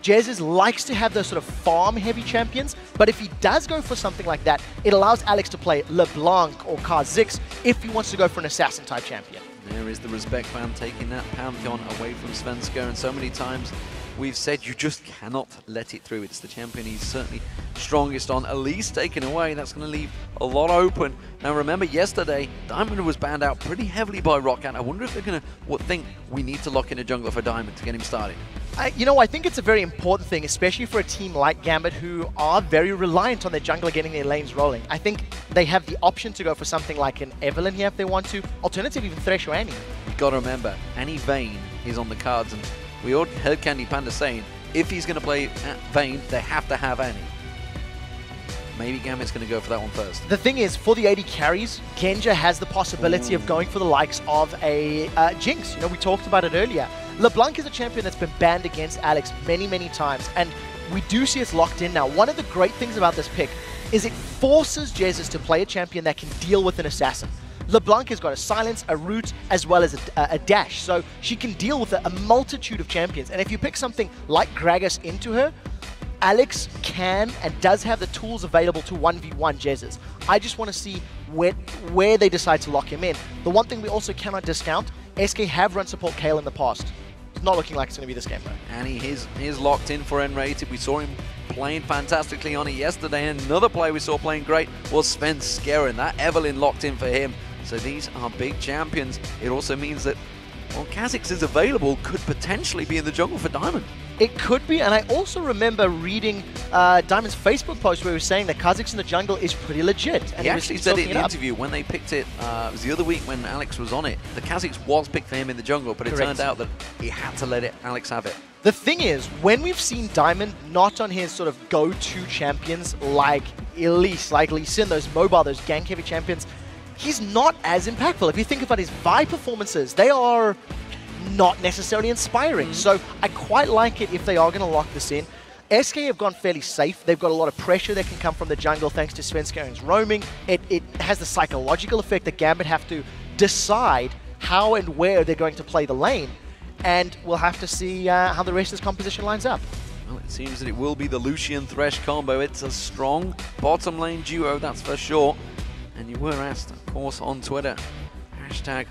Jesiz likes to have those sort of farm-heavy champions, but if he does go for something like that, it allows Alex to play LeBlanc or Kha'Zix if he wants to go for an assassin-type champion. There is the respect fan taking that Pantheon away from Svenskeren. So many times we've said you just cannot let it through. It's the champion he's certainly strongest on. Elise taken away. That's going to leave a lot open. Now remember, yesterday, Diamond was banned out pretty heavily by Rocket. I wonder if they're going to think we need to lock in a jungler for Diamond to get him started. You know, I think it's a very important thing, especially for a team like Gambit, who are very reliant on their jungler getting their lanes rolling. I think they have the option to go for something like an Evelynn here if they want to. Alternatively, even THRESH or Annie. You've got to remember, Annie Vayne is on the cards, and we all heard Candy Panda saying, if he's going to play Vayne, they have to have Annie. Maybe Gambit's going to go for that one first. The thing is, for the AD carries, Genja has the possibility of going for the likes of a Jinx. You know, we talked about it earlier. LeBlanc is a champion that's been banned against Alex many, many times, and we do see it's locked in now. One of the great things about this pick is it forces Jesiz to play a champion that can deal with an assassin. LeBlanc has got a silence, a root, as well as a dash, so she can deal with a multitude of champions. And if you pick something like Gragas into her, Alex can and does have the tools available to 1v1 Jesiz. I just want to see where they decide to lock him in. The one thing we also cannot discount, SK have run support Kayle in the past. It's not looking like it's going to be this game though. And he is locked in for nRated. We saw him playing fantastically on it yesterday, and another player we saw playing great was Svenskeren. That Evelynn locked in for him. So these are big champions. It also means that, well, Kha'Zix is available, could potentially be in the jungle for Diamond. It could be, and I also remember reading Diamond's Facebook post where he was saying that Kha'Zix in the jungle is pretty legit. And he actually said it in the interview when they picked it. It was the other week when Alex was on it. The Kha'Zix was picked for him in the jungle, but it turned out that he had to let Alex have it. The thing is, when we've seen Diamond not on his sort of go-to champions like Elise, like LuCIAN, those mobile, those gank-heavy champions, he's not as impactful. If you think about his Vi performances, they are not necessarily inspiring. So I quite like it if they are going to lock this in. SK have gone fairly safe. They've got a lot of pressure that can come from the jungle thanks to Svenskeren's roaming. It has the psychological effect that Gambit have to decide how and where they're going to play the lane. And we'll have to see how the rest of this composition lines up. Well, it seems that it will be the LUCIAN THRESH combo. It's a strong bottom lane duo, that's for sure. And you were asked, of course, on Twitter, hashtag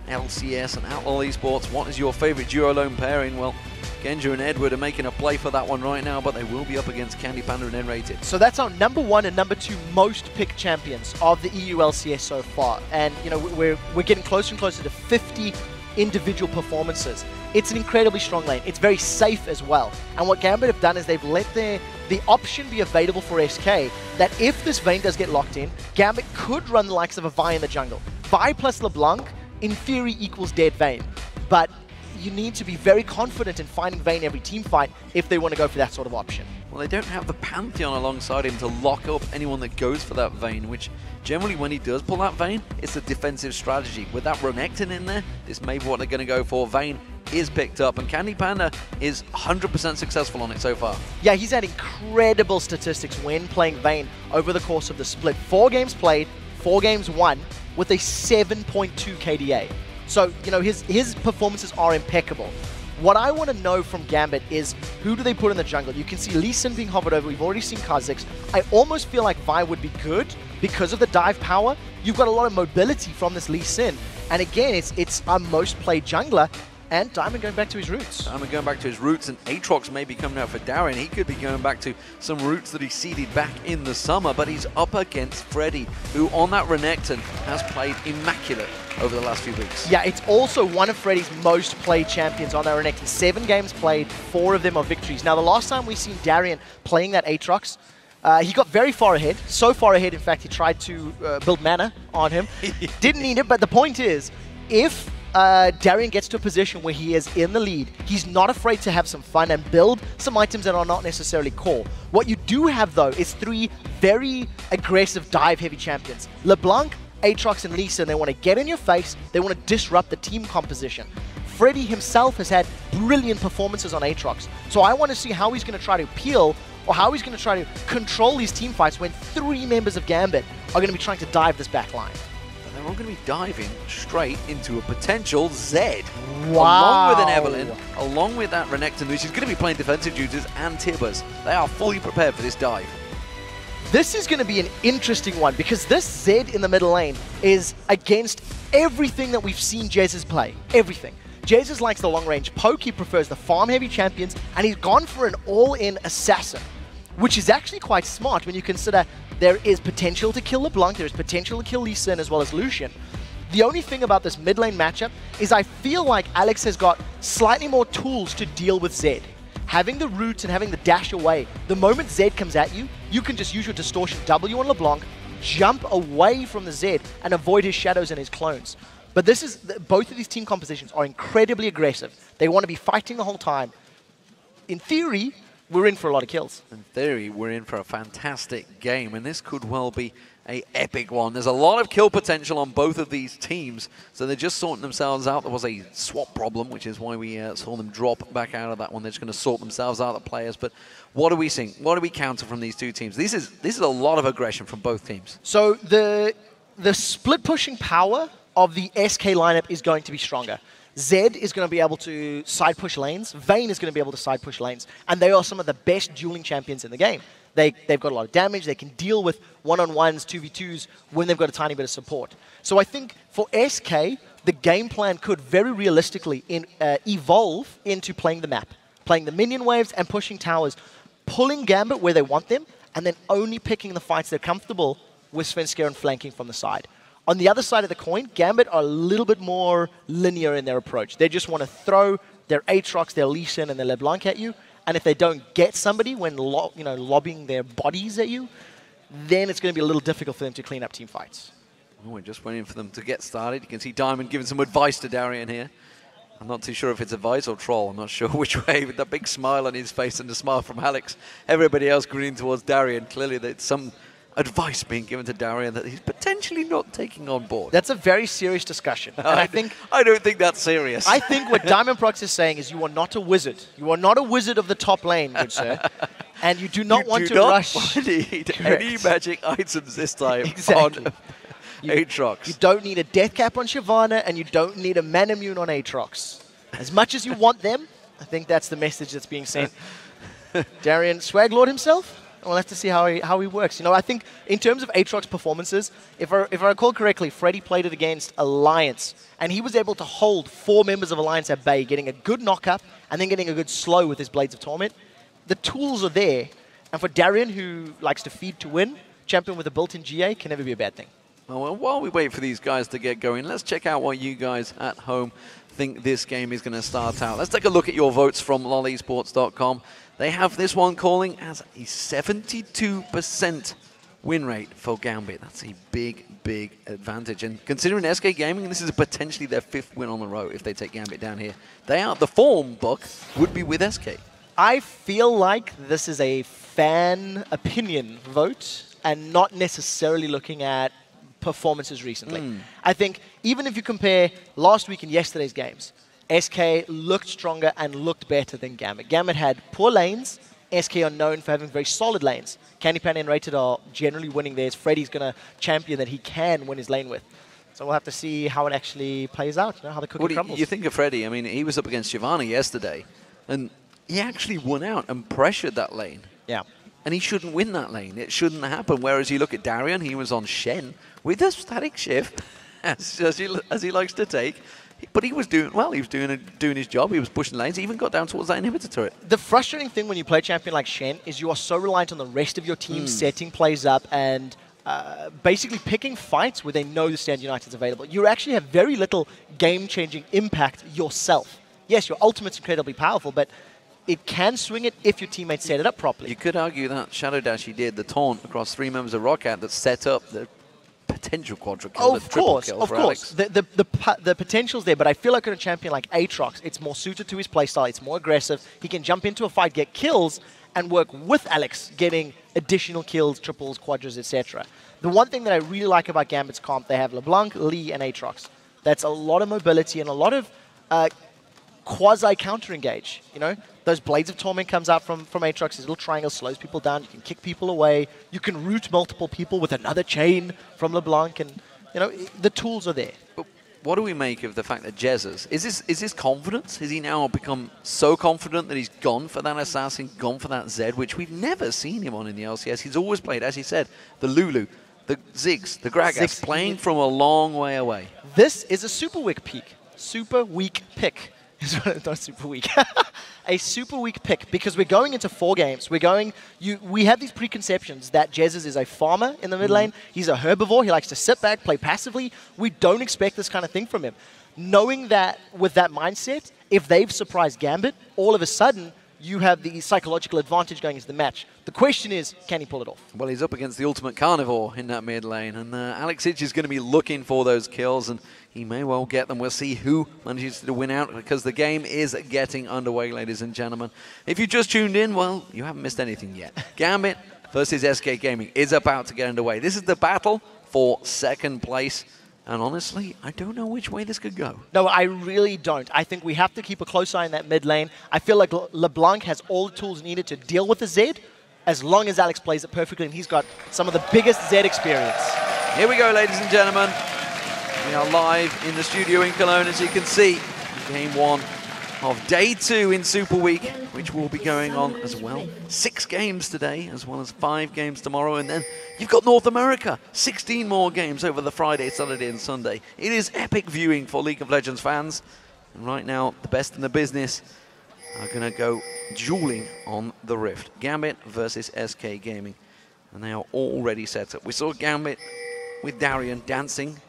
LCS and Outlaw Esports, what is your favorite duo lone pairing? Well, Genja and Edward are making a play for that one right now, but they will be up against Candy Panda and nRated. So that's our #1 and #2 most picked champions of the EU LCS so far. And, you know, we're getting closer and closer to 50 individual performances. It's an incredibly strong lane. It's very safe as well. And what Gambit have done is they've let the option be available for SK that if this Vayne does get locked in, Gambit could run the likes of a Vi in the jungle. Vi plus LeBlanc, in theory, equals dead Vayne. But you need to be very confident in finding Vayne every team fight if they want to go for that sort of option. Well, they don't have the Pantheon alongside him to lock up anyone that goes for that Vayne, which generally when he does pull that Vayne, it's a defensive strategy. With that Renekton in there, this may be what they're going to go for. Vayne is picked up, and Candy Panda is 100% successful on it so far. Yeah, he's had incredible statistics when playing Vayne over the course of the split. 4 games played, 4 games won, with a 7.2 KDA. So, you know, his performances are impeccable. What I want to know from Gambit is who do they put in the jungle? You can see LuCIAN being hovered over. We've already seen Kha'Zix. I almost feel like Vi would be good because of the dive power. You've got a lot of mobility from this LuCIAN. And again, it's our most played jungler. And Diamond going back to his roots. Diamond going back to his roots, and Aatrox may be coming out for Darien. He could be going back to some roots that he seeded back in the summer, but he's up against Freddy, who on that Renekton has played immaculate over the last few weeks. Yeah, it's also one of Freddy's most played champions on that Renekton. 7 games played, 4 of them are victories. Now, the last time we seen Darien playing that Aatrox, he got very far ahead. So far ahead, in fact, he tried to build mana on him. Didn't need it, but the point is, if Darien gets to a position where he is in the lead, he's not afraid to have some fun and build some items that are not necessarily core. What you do have, though, is 3 very aggressive dive-heavy champions. LeBlanc, Aatrox, and LuCIAN, they want to get in your face, they want to disrupt the team composition. Freddy himself has had brilliant performances on Aatrox, so I want to see how he's going to try to peel or how he's going to try to control these team fights when 3 members of Gambit are going to be trying to dive this back line. There I'm going to be diving straight into a potential Z. Wow. Along with an Evelyn, along with that Renekton, which is going to be playing defensive duties, and Tibbers. They are fully prepared for this dive. This is going to be an interesting one because this Z in the middle lane is against everything that we've seen Jesiz play. Everything. Jesiz likes the long-range poke, he prefers the farm-heavy champions, and he's gone for an all-in assassin, which is actually quite smart when you consider there is potential to kill LeBlanc, there is potential to kill LUCIAN as well as Lucian. The only thing about this mid lane matchup is I feel like Alex has got slightly more tools to deal with Zed. Having the roots and having the dash away, the moment Zed comes at you, you can just use your distortion W on LeBlanc, jump away from the Zed, and avoid his shadows and his clones. But this is both of these team compositions are incredibly aggressive. They want to be fighting the whole time. In theory, we're in for a lot of kills. In theory, we're in for a fantastic game, and this could well be an epic one. There's a lot of kill potential on both of these teams, so they're just sorting themselves out. There was a swap problem, which is why we saw them drop back out of that one. They're just going to sort themselves out, the players. But what do we see? What do we counter from these two teams? This is a lot of aggression from both teams. So the split pushing power of the SK lineup is going to be stronger. Zed is going to be able to side push lanes. Vayne is going to be able to side push lanes. And they are some of the best dueling champions in the game. They've got a lot of damage. They can deal with one-on-ones, 2v2s when they've got a tiny bit of support. So I think for SK, the game plan could very realistically evolve into playing the map, playing the minion waves and pushing towers, pulling Gambit where they want them, and then only picking the fights they're comfortable with Svenskeren flanking from the side. On the other side of the coin, Gambit are a little bit more linear in their approach. They just want to throw their Aatrox, their LeBlanc, and their LeBlanc at you. And if they don't get somebody when lobbing their bodies at you, then it's going to be a little difficult for them to clean up team fights. Oh, we're just waiting for them to get started. You can see Diamond giving some advice to Darien here. I'm not too sure if it's advice or troll. I'm not sure which way, with that big smile on his face and the smile from Alex. Everybody else grinning towards Darien. Clearly, there's some advice being given to Darien that he's potentially not taking on board. That's a very serious discussion. And I don't think that's serious. I think what Diamondprox is saying is you are not a wizard. You are not a wizard of the top lane, good sir. And you do not want to rush. You do not need any magic items this time exactly. on Aatrox. You don't need a death cap on Shyvana, and you don't need a Manamune on Aatrox. As much as you want them, I think that's the message that's being sent. Darien, Swag Lord himself? We'll have to see how he works. I think in terms of Aatrox performances, if I recall correctly, Freddy played it against Alliance, and he was able to hold 4 members of Alliance at bay, getting a good knock-up, and then getting a good slow with his Blades of Torment. The tools are there, and for Darien, who likes to feed to win, champion with a built-in GA can never be a bad thing. Well, while we wait for these guys to get going, let's check out what you guys at home think this game is going to start out. Let's take a look at your votes from lolesports.com. They have this one calling as a 72% win rate for Gambit. That's a big, big advantage. And considering SK Gaming, this is potentially their 5th win on the row if they take Gambit down here. The form book would be with SK. I feel like this is a fan opinion vote and not necessarily looking at performances recently. I think even if you compare last week and yesterday's games, SK looked stronger and looked better than Gambit. Gambit had poor lanes. SK are known for having very solid lanes. Candy Panda and nRated are generally winning theirs. Freddy's going to champion that he can win his lane with. So we'll have to see how it actually plays out, how the cookie crumbles. You think of Freddy, I mean, he was up against Shyvana yesterday, and he actually won out and pressured that lane. Yeah. And he shouldn't win that lane. It shouldn't happen. Whereas you look at Darien, he was on Shen with a static shift, as he likes to take. But he was doing well. He was doing his job. He was pushing lanes. He even got down towards that inhibitor turret. The frustrating thing when you play a champion like Shen is you are so reliant on the rest of your team setting plays up and basically picking fights where they know the Stand United is available. You actually have very little game-changing impact yourself. Yes, your ultimate's incredibly powerful, but it can swing it if your teammates set it up properly. You could argue that Shadow Dash he did, the taunt across 3 members of Roccat that set up the potential quadra kill, of course. The potential's there, but I feel like on a champion like Aatrox, it's more suited to his playstyle, it's more aggressive, he can jump into a fight, get kills, and work with Alex, getting additional kills, triples, quadras, etc. The one thing that I really like about Gambit's comp, they have LeBlanc, Lee, and Aatrox. That's a lot of mobility and a lot of quasi-counter-engage, Those Blades of Torment comes out from Aatrox, his little triangle slows people down, you can kick people away, you can root multiple people with another chain from LeBlanc, and you know, the tools are there. But what do we make of the fact that Jesiz, is this confidence? Has he now become so confident that he's gone for that assassin, gone for that Zed, which we've never seen him on in the LCS? He's always played, as he said, the Lulu, the Ziggs, the Gragas, playing from a long way away. This is a super weak pick. Super weak pick. Not super weak. A super weak pick, because we're going into 4 games. We have these preconceptions that Jesiz is a farmer in the mid lane. He's a herbivore. He likes to sit back, play passively. We don't expect this kind of thing from him. Knowing that with that mindset, if they've surprised Gambit, all of a sudden you have the psychological advantage going into the match. The question is, can he pull it off? Well, he's up against the ultimate carnivore in that mid lane, and Alex Hitch is going to be looking for those kills, and he may well get them. We'll see who manages to win out, because the game is getting underway, ladies and gentlemen. If you just tuned in, well, you haven't missed anything yet. Gambit versus SK Gaming is about to get underway. This is the battle for second place. And honestly, I don't know which way this could go. No, I really don't. I think we have to keep a close eye on that mid lane. I feel like LeBlanc has all the tools needed to deal with the Zed, as long as Alex plays it perfectly, and he's got some of the biggest Zed experience. Here we go, ladies and gentlemen. We are live in the studio in Cologne, as you can see. Game 1 of Day 2 in Super Week, which will be going on as well. 6 games today, as well as 5 games tomorrow, and then you've got North America. 16 more games over the Friday, Saturday, and Sunday. It is epic viewing for League of Legends fans. And right now, the best in the business are going to go dueling on the Rift. Gambit versus SK Gaming. And they are already set up. We saw Gambit with Darien dancing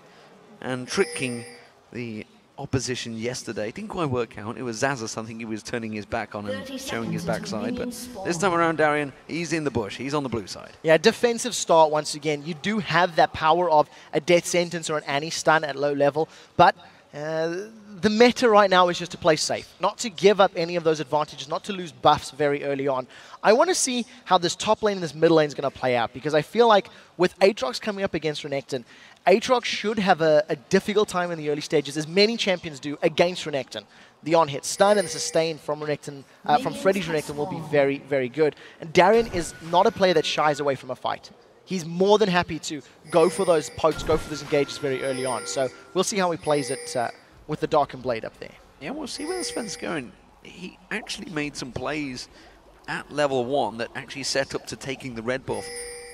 and tricking the opposition yesterday. It didn't quite work out. It was Jesiz, I think he was turning his back on and showing his backside. But this time around, Darien, he's in the bush. He's on the blue side. Yeah, defensive start once again. You do have that power of a death sentence or an anti-stun at low level, but the meta right now is just to play safe, not to give up any of those advantages, not to lose buffs very early on. I want to see how this top lane and this mid lane is going to play out, because I feel like with Aatrox coming up against Renekton, Aatrox should have a difficult time in the early stages, as many champions do, against Renekton. The on-hit stun and the sustain from Renekton, from Freddy's Renekton will be very, very good. And Darien is not a player that shies away from a fight. He's more than happy to go for those pokes, go for those engages very early on. So we'll see how he plays it with the Dark and Blade up there. Yeah, we'll see where Svenskeren. He actually made some plays at level 1 that actually set up to taking the red buff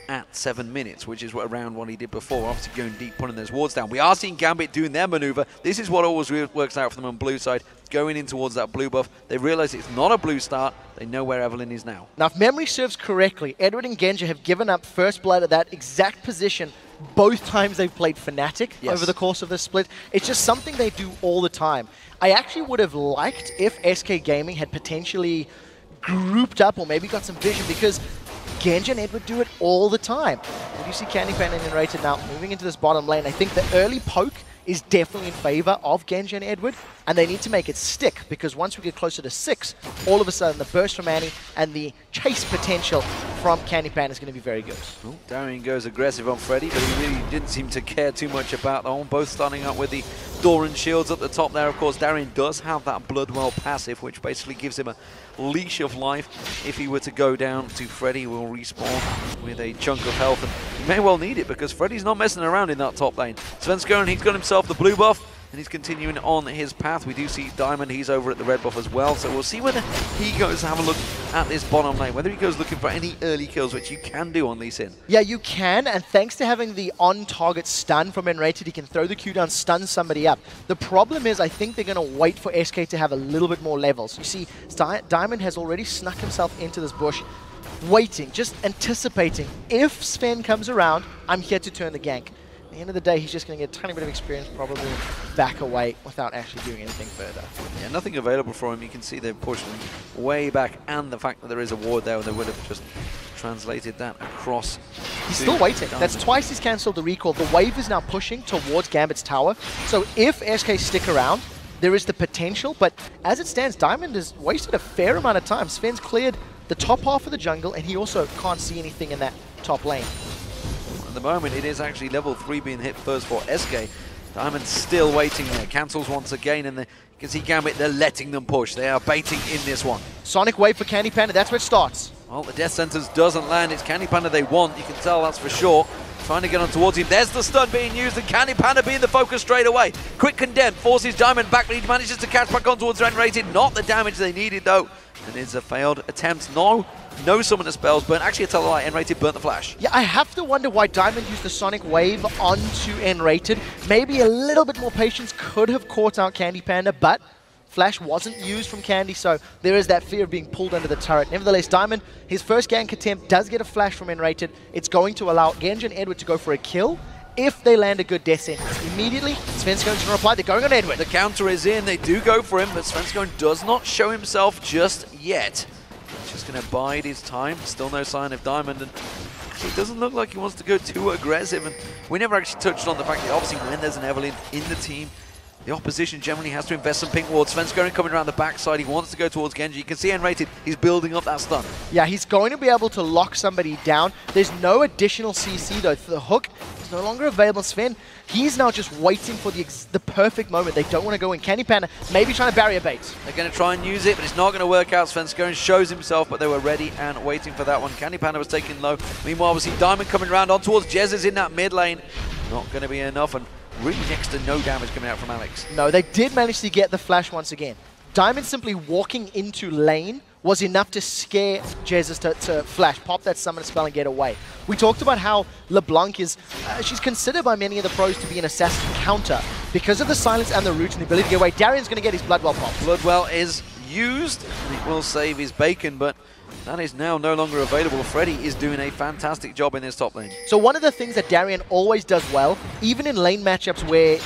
at 7 minutes, which is around what he did before, obviously going deep, putting those wards down. We are seeing Gambit doing their maneuver. This is what always works out for them on blue side, going in towards that blue buff. They realize it's not a blue start. They know where Evelyn is now. Now, if memory serves correctly, Edward and Genja have given up first blood at that exact position both times they've played Fnatic over the course of this split. It's just something they do all the time. I actually would have liked if SK Gaming had potentially grouped up or maybe got some vision, because Genja and Edward do it all the time. And you see Candy Pan and nRated now moving into this bottom lane. I think the early poke is definitely in favor of Genja and Edward, and they need to make it stick, because once we get closer to 6, all of a sudden the burst from Annie and the chase potential from Candy Pan is going to be very good. Well, Darien goes aggressive on Freddy, but he really didn't seem to care too much about that one. Both starting up with the Doran shields at the top there. Of course, Darien does have that Bloodwell passive, which basically gives him a leash of life. If he were to go down to Freddy, he will respawn with a chunk of health, and he may well need it, because Freddy's not messing around in that top lane. Svenskeren, he's got himself the blue buff, and he's continuing on his path. We do see Diamond, he's over at the red buff as well, so we'll see whether he goes to have a look at this bottom lane, whether he goes looking for any early kills, which you can do on Lee Sin. Yeah, you can, and thanks to having the on-target stun from nRated, he can throw the Q down, stun somebody up. The problem is, I think they're going to wait for SK to have a little bit more levels. You see, Diamond has already snuck himself into this bush, waiting, just anticipating. If Sven comes around, I'm here to turn the gank. At the end of the day, he's just going to get a tiny bit of experience, probably back away without actually doing anything further. Yeah, nothing available for him. You can see they've pushed him way back, and the fact that there is a ward there, they would have just translated that across. He's still waiting. Diamond. That's twice he's cancelled the recall. The wave is now pushing towards Gambit's tower. So if SK stick around, there is the potential, but as it stands, Diamond has wasted a fair amount of time. Sven's cleared the top half of the jungle, and he also can't see anything in that top lane. At the moment, it is actually level 3 being hit first for SK. Diamond's still waiting there. Cancels once again, and you can see Gambit, they're letting them push. They are baiting in this one. Sonic wave for Candy Panda, that's where it starts. Well, the Death Sentence doesn't land. It's Candy Panda they want. You can tell that's for sure. trying to get on towards him. There's the stun being used, and Candy Panda being the focus straight away. Quick condemn, forces Diamond back, but he manages to catch back on towards nRated. Not the damage they needed though, and it's a failed attempt. No summon the spells, but actually a Telelight, nRated burnt the flash. Yeah, I have to wonder why Diamond used the Sonic Wave onto nRated. Maybe a little bit more patience could have caught out Candy Panda, but Flash wasn't used from Candy, so there is that fear of being pulled under the turret. Nevertheless, Diamond, his first gank attempt does get a flash from nRated. It's going to allow Genja and Edward to go for a kill if they land a good death sentence. Immediately, Svenskeren going to reply. They're going on Edward. The counter is in. They do go for him, but Svenskeren does not show himself just yet. Just going to bide his time. Still no sign of Diamond, and actually it doesn't look like he wants to go too aggressive. And we never actually touched on the fact that obviously when there's an Evelynn in the team, the opposition generally has to invest some pink wards. Svenskeren coming around the backside. He wants to go towards Genji. You can see nRated, he's building up that stun. Yeah, he's going to be able to lock somebody down. There's no additional CC though. The hook is no longer available. Sven, he's now just waiting for the perfect moment. They don't want to go in. Candy Panda maybe trying to barrier bait. They're going to try and use it, but it's not going to work out. Svenskeren shows himself, but they were ready and waiting for that one. Candy Panda was taken low. Meanwhile, we see Diamond coming around on towards Jesiz in that mid lane. Not going to be enough, and really next to no damage coming out from Alex. No, they did manage to get the flash once again. Diamond simply walking into lane was enough to scare Jesiz to flash, pop that summon spell and get away. We talked about how LeBlanc is, she's considered by many of the pros to be an assassin counter because of the silence and the root and the ability to get away. Darien's going to get his Bloodwell pop. Bloodwell is used. It will save his bacon, but that is now no longer available. Freddy is doing a fantastic job in this top lane. So one of the things that Darien always does well, even in lane matchups where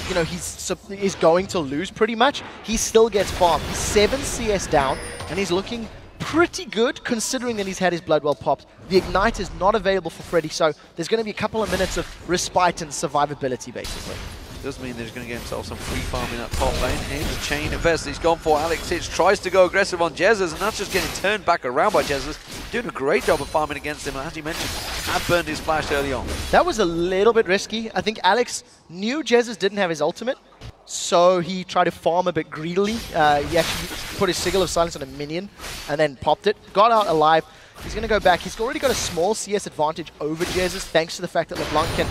he's going to lose pretty much, he still gets farmed. He's 7 CS down, and he's looking pretty good considering that he's had his Bloodwell popped. The Ignite is not available for Freddy, so there's going to be a couple of minutes of respite and survivability, basically. Does mean he's going to get himself some free farm in that top lane. Here's the chain of Vest. He's gone for Alex Hitch, tries to go aggressive on Jesiz, and that's just getting turned back around by Jesiz. Doing a great job of farming against him, and as you mentioned, had burned his flash early on. That was a little bit risky. I think Alex knew Jesiz didn't have his ultimate, so he tried to farm a bit greedily. He actually put his Sigil of Silence on a minion, and then popped it. Got out alive. He's going to go back. He's already got a small CS advantage over Jesiz, thanks to the fact that LeBlanc can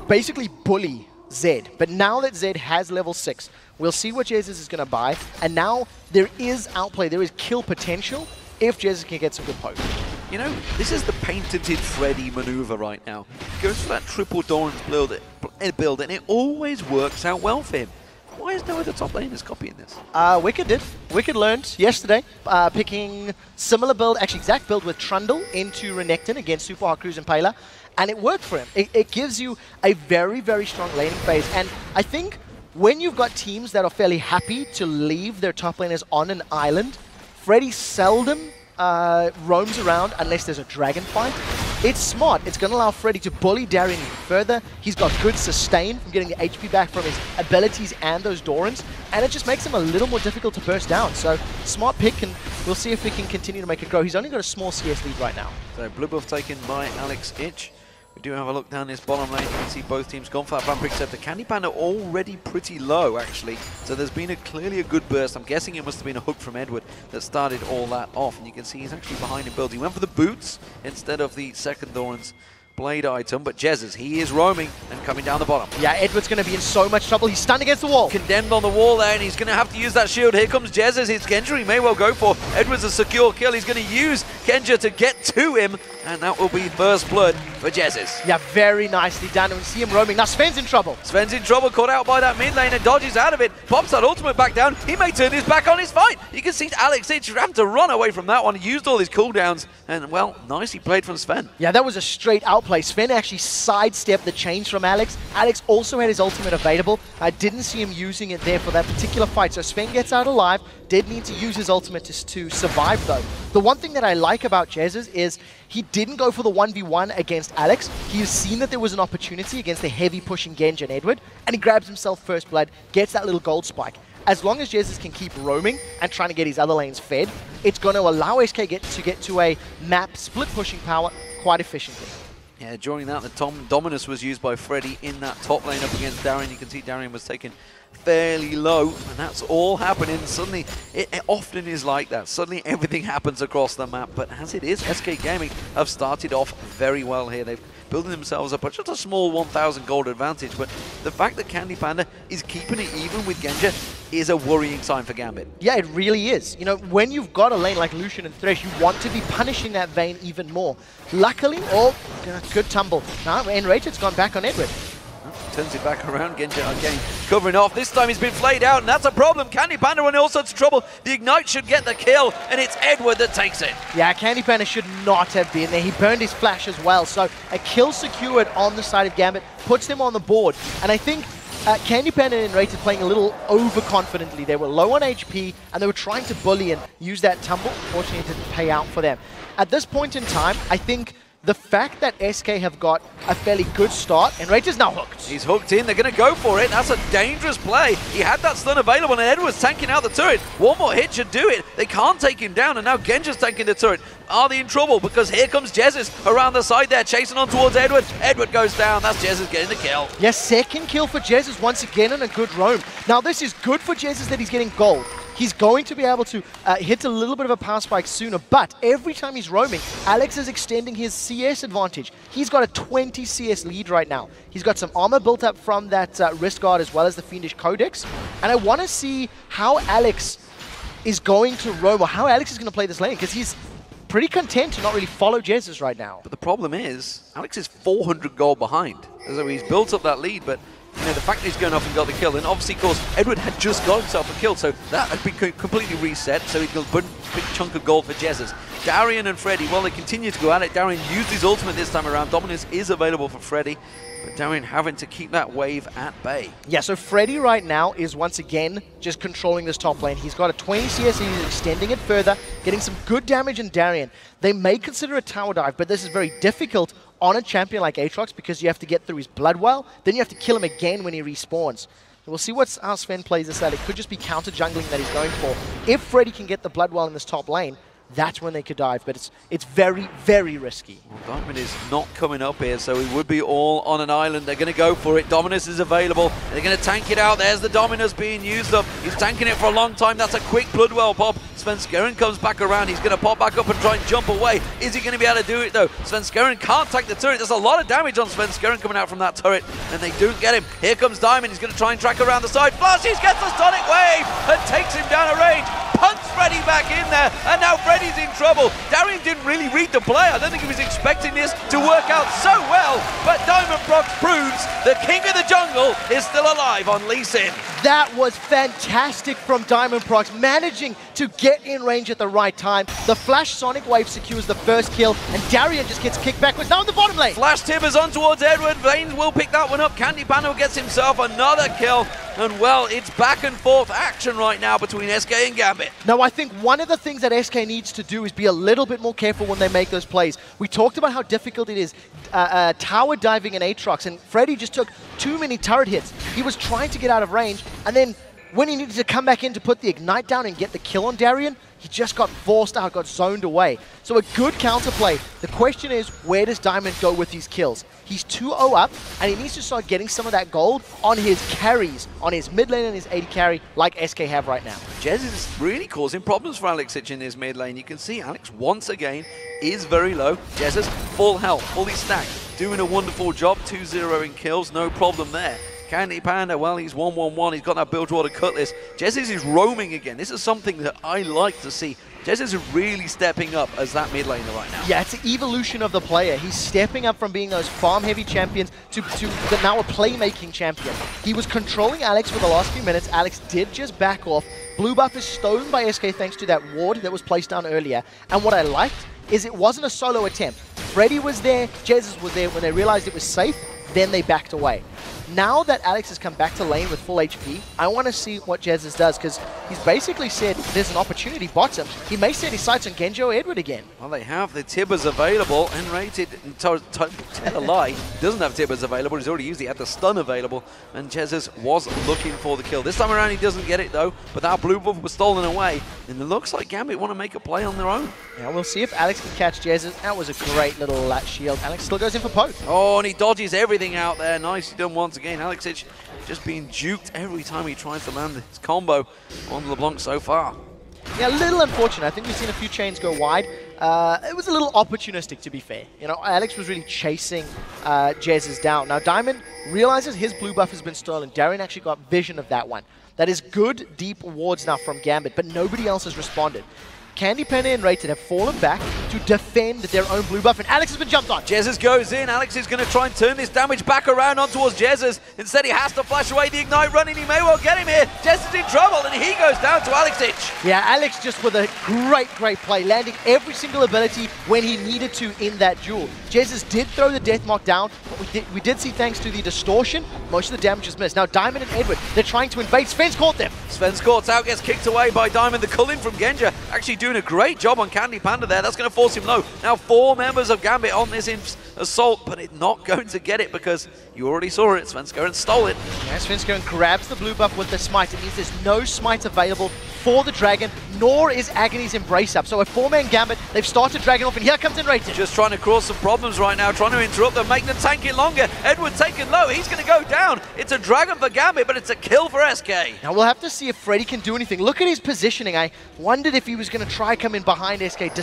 basically bully Zed. But now that Zed has level 6, we'll see what Jesiz is going to buy. And now there is outplay, there is kill potential if Jesiz can get some good poke. You know, this is the patented Freddy maneuver right now. He goes for that triple Doran's build, and it always works out well for him. Why is no other top laners copying this? Wicked did. Wicked learned yesterday, picking similar build, actually exact build with Trundle into Renekton against Super Hot Cruise and Pela. And it worked for him. It gives you a very, very strong laning phase. And I think when you've got teams that are fairly happy to leave their top laners on an island, Freddy seldom roams around unless there's a dragon fight. It's smart. It's going to allow Freddy to bully Darien even further. He's got good sustain from getting the HP back from his abilities and those Dorans, and it just makes him a little more difficult to burst down. So, smart pick, and we'll see if we can continue to make it grow. He's only got a small CS lead right now. So, blue buff taken by Alex Itch. We do have a look down this bottom lane. You can see both teams gone for that Vampiric Scepter. Candy Panda already pretty low, actually. So there's been clearly a good burst. I'm guessing it must have been a hook from Edward that started all that off. And you can see he's actually behind in build. He went for the boots instead of the second Doran's blade item. But Jesiz, he is roaming and coming down the bottom. Yeah, Edward's going to be in so much trouble. He's stunned against the wall. Condemned on the wall there, and he's going to have to use that shield. Here comes Jesiz. It's Genja he may well go for. Edward's a secure kill. He's going to use Genja to get to him, and that will be first blood for Jesiz. Yeah, very nicely done. And we see him roaming. Now Sven's in trouble. Sven's in trouble, caught out by that mid lane and dodges out of it. Pops that ultimate back down. He may turn his back on his fight. You can see Alex Itch having to run away from that one. He used all his cooldowns, and well, nicely played from Sven. Yeah, that was a straight outplay. Sven actually sidestepped the chains from Alex. Alex also had his ultimate available. I didn't see him using it there for that particular fight. So Sven gets out alive. Did need to use his ultimate to survive though. The one thing that I like about Jesiz is he didn't go for the 1v1 against Alex. He's seen that there was an opportunity against the heavy pushing Genja and Edward, and he grabs himself first blood, gets that little gold spike. As long as Jesiz can keep roaming and trying to get his other lanes fed, it's going to allow SK to get to a map split pushing power quite efficiently. Yeah, during that, the Dominus was used by Freddy in that top lane up against Darien. You can see Darien was taken fairly low, and that's all happening. Suddenly, it often is like that. Suddenly, everything happens across the map. But as it is, SK Gaming have started off very well here. They've building themselves up just a small 1,000 gold advantage. But the fact that Candy Panda is keeping it even with Genja is a worrying sign for Gambit. Yeah, it really is. You know, when you've got a lane like Lucian and THRESH, you want to be punishing that Vayne even more. Luckily, good tumble. Now, nRated's gone back on Edward. Turns it back around, Genja again covering off. This time he's been flayed out, and that's a problem. Candy Panda in all sorts of trouble. The Ignite should get the kill, and it's Edward that takes it. Yeah, Candy Panda should not have been there. He burned his flash as well, so a kill secured on the side of Gambit puts them on the board. And I think Candy Panda and nRated playing a little overconfidently. They were low on HP, and they were trying to bully and use that tumble. Fortunately, it didn't pay out for them. At this point in time, I think the fact that SK have got a fairly good start, and nRated's now hooked. He's hooked in, they're going to go for it. That's a dangerous play. He had that stun available, and Edward's tanking out the turret. One more hit should do it. They can't take him down, and now Genja's tanking the turret. Are they in trouble? Because here comes Jesiz around the side there, chasing on towards Edward. Edward goes down. That's Jesiz getting the kill. Yes, second kill for Jesiz once again on a good roam. Now, this is good for Jesiz that he's getting gold. He's going to be able to hit a little bit of a power spike sooner, but every time he's roaming, Alex is extending his CS advantage. He's got a 20 CS lead right now. He's got some armor built up from that wrist guard as well as the Fiendish Codex. And I want to see how Alex is going to roam, or how Alex is going to play this lane, because he's pretty content to not really follow Jesiz right now. But the problem is, Alex is 400 gold behind. So he's built up that lead, but you know, the fact that he's going off and got the kill, and obviously, of course, Edward had just got himself a kill, so that had been completely reset, so he got a big chunk of gold for Jesiz. Darien and Freddy, well, they continue to go at it. Darien used his ultimate this time around. Dominus is available for Freddy, but Darien having to keep that wave at bay. Yeah, so Freddy right now is once again just controlling this top lane. He's got a 20 CS and he's extending it further, getting some good damage in Darien. They may consider a tower dive, but this is very difficult on a champion like Aatrox because you have to get through his blood well, then you have to kill him again when he respawns. We'll see how Sven plays this out. It could just be counter jungling that he's going for. If Freddy can get the blood well in this top lane, that's when they could dive, but it's very, very risky. Well, Diamond is not coming up here, so he would be all on an island. They're going to go for it. Dominus is available. They're going to tank it out. There's the Dominus being used up. He's tanking it for a long time. That's a quick Bloodwell pop. Svenskeren comes back around. He's going to pop back up and try and jump away. Is he going to be able to do it, though? Svenskeren can't tank the turret. There's a lot of damage on Svenskeren coming out from that turret, and they don't get him. Here comes Diamond. He's going to try and track around the side. Flashes, gets the Sonic Wave, and takes him down a range. Punts Freddy back in there, and now Freddy's in trouble. Darien didn't really read the play. I don't think he was expecting this to work out so well, but Diamondprox proves the king of the jungle is still alive on Lee Sin. That was fantastic from Diamondprox, managing to get in range at the right time. The Flash Sonic Wave secures the first kill, and Darien just gets kicked backwards now in the bottom lane. Flash timbers on towards Edward. Vayne will pick that one up. Candy Panda gets himself another kill, and well, it's back and forth action right now between SK and Gambit. Now, I think one of the things that SK needs to do is be a little bit more careful when they make those plays. We talked about how difficult it is tower diving in Aatrox, and Freddy just took too many turret hits. He was trying to get out of range, and then when he needed to come back in to put the Ignite down and get the kill on Darien, he just got forced out, got zoned away. So a good counterplay. The question is, where does Diamond go with these kills? He's 2-0 up, and he needs to start getting some of that gold on his carries, on his mid lane and his AD carry, like SK have right now. Jez is really causing problems for Alex in his mid lane. You can see Alex, once again, is very low. Jez is full health, fully stacked, doing a wonderful job, 2-0 kills, no problem there. Candy Panda, well, he's 1-1-1. He's got that Bilgewater Cutlass. Jesiz is roaming again. This is something that I like to see. Jesiz is really stepping up as that mid laner right now. Yeah, it's an evolution of the player. He's stepping up from being those farm-heavy champions to now a playmaking champion. He was controlling Alex for the last few minutes. Alex did just back off. Blue buff is stolen by SK thanks to that ward that was placed down earlier. And what I liked is it wasn't a solo attempt. Freddy was there, Jesiz was there. When they realized it was safe, then they backed away. Now that Alex has come back to lane with full HP, I want to see what Jesiz does, because he's basically said there's an opportunity bottom. He may set his sights on Genja or Edward again. Well, they have the Tibbers available. nRated, tell a lie, he doesn't have Tibbers available. He's already used it. He had the stun available, and Jesiz was looking for the kill. This time around, he doesn't get it, though, but that blue buff was stolen away, and it looks like Gambit want to make a play on their own. Yeah, we'll see if Alex can catch Jesiz. That was a great little shield. Alex still goes in for poke. Oh, and he dodges everything out there. Nicely done once again. LeBlanc just being duped every time he tries to land his combo on LeBlanc so far. Yeah, a little unfortunate. I think we've seen a few chains go wide. It was a little opportunistic, to be fair. You know, Alex was really chasing Jesiz down. Now, Diamond realizes his blue buff has been stolen. Darien actually got vision of that one. That is good, deep wards now from Gambit, but nobody else has responded. Candy, Panda, and nRated have fallen back to defend their own blue buff, and Alex has been jumped on. Jesiz goes in. Alex is going to try and turn this damage back around on towards Jesiz. Instead, he has to flash away the Ignite running. He may well get him here. Jesiz in trouble, and he goes down to LeBlanc. Yeah, Alex just with a great play, landing every single ability when he needed to in that duel. Jesiz did throw the death mark down, but we did see, thanks to the distortion, most of the damage is missed. Now, Diamond and Edward, they're trying to invade. Sven's caught them. Sven's caught out, gets kicked away by Diamond. The culling from Genja actually doing a great job on Candy Panda there. That's going to force him low. Now 4 members of Gambit on this assault, but it's not going to get it because you already saw it. Svenskeren stole it. Yeah, Svenskeren grabs the blue buff with the smite. It means there's no smite available for the Dragon, nor is Agony's Embrace up. So a 4-man Gambit, they've started Dragon off, and here comes nRated. Just trying to cause some problems right now, trying to interrupt them, making the tank it longer. Edward taken low, he's going to go down. It's a Dragon for Gambit, but it's a kill for SK. Now we'll have to see if Freddy can do anything. Look at his positioning. I wondered if he was going to try come in behind SK,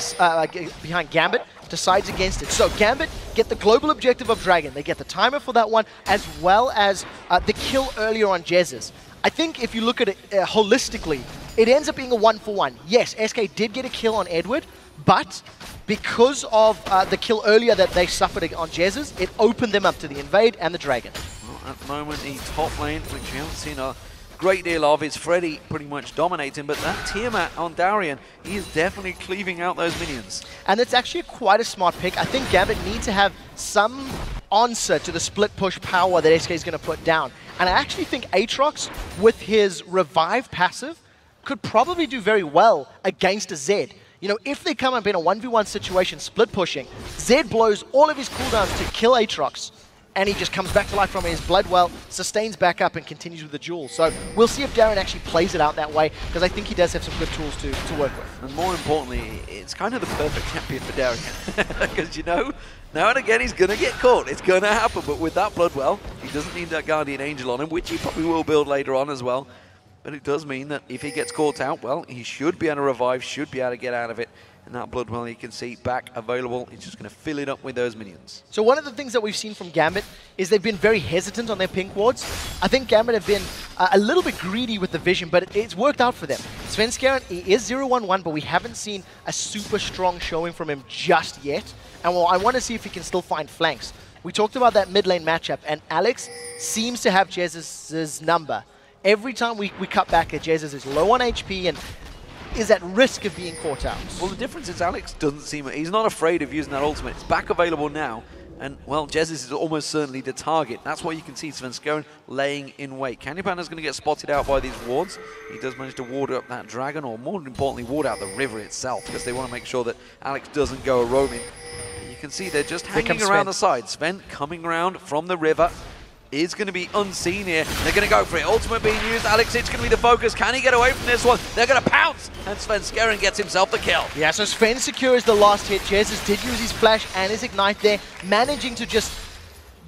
behind Gambit. Decides against it. So Gambit get the global objective of Dragon. They get the timer for that one, as well as the kill earlier on Jesiz. I think if you look at it holistically, it ends up being a 1-for-1. Yes, SK did get a kill on Edward, but because of the kill earlier that they suffered on Jesiz, it opened them up to the invade and the Dragon. Well, at the moment, the top lane, which we haven't seen a great deal of, is Freddy pretty much dominating, but that Tiamat on Darien, he is definitely cleaving out those minions. And it's actually quite a smart pick. I think Gambit need to have some answer to the split push power that SK is going to put down. And I actually think Aatrox, with his revive passive, could probably do very well against a Zed. You know, if they come up in a 1v1 situation, split pushing, Zed blows all of his cooldowns to kill Aatrox, and he just comes back to life from his blood well, sustains back up, and continues with the duel. So we'll see if Darien actually plays it out that way, because I think he does have some good tools to work with. And more importantly, it's kind of the perfect champion for Darien, because you know, now and again he's going to get caught. It's going to happen, but with that blood well, he doesn't need that Guardian Angel on him, which he probably will build later on as well. But it does mean that if he gets caught out, well, he should be able to revive, should be able to get out of it. And that blood well, you can see back available. He's just going to fill it up with those minions. So one of the things that we've seen from Gambit is they've been very hesitant on their pink wards. I think Gambit have been a little bit greedy with the vision, but it's worked out for them. Svenskeren, he is 0-1-1, but we haven't seen a super strong showing from him just yet. And well, I want to see if he can still find flanks. We talked about that mid lane matchup, and Alex seems to have Jeziz's number. Every time we cut back, Jesiz is low on HP and is at risk of being caught out. Well, the difference is Alex doesn't seem... He's not afraid of using that ultimate. It's back available now. And, well, Jesiz is almost certainly the target. That's why you can see Svenskeren laying in wait. Candy Panda's going to get spotted out by these wards. He does manage to ward up that dragon, or more importantly, ward out the river itself, because they want to make sure that Alex doesn't go roaming. You can see they're just hanging around the side. Sven coming around from the river. Is going to be unseen here. They're going to go for it. Ultimate being used. Alex, it's going to be the focus. Can he get away from this one? They're going to pounce, and Svenskeren gets himself the kill. Yeah, so Sven secures the last hit. Jesiz did use his flash and his ignite there, managing to just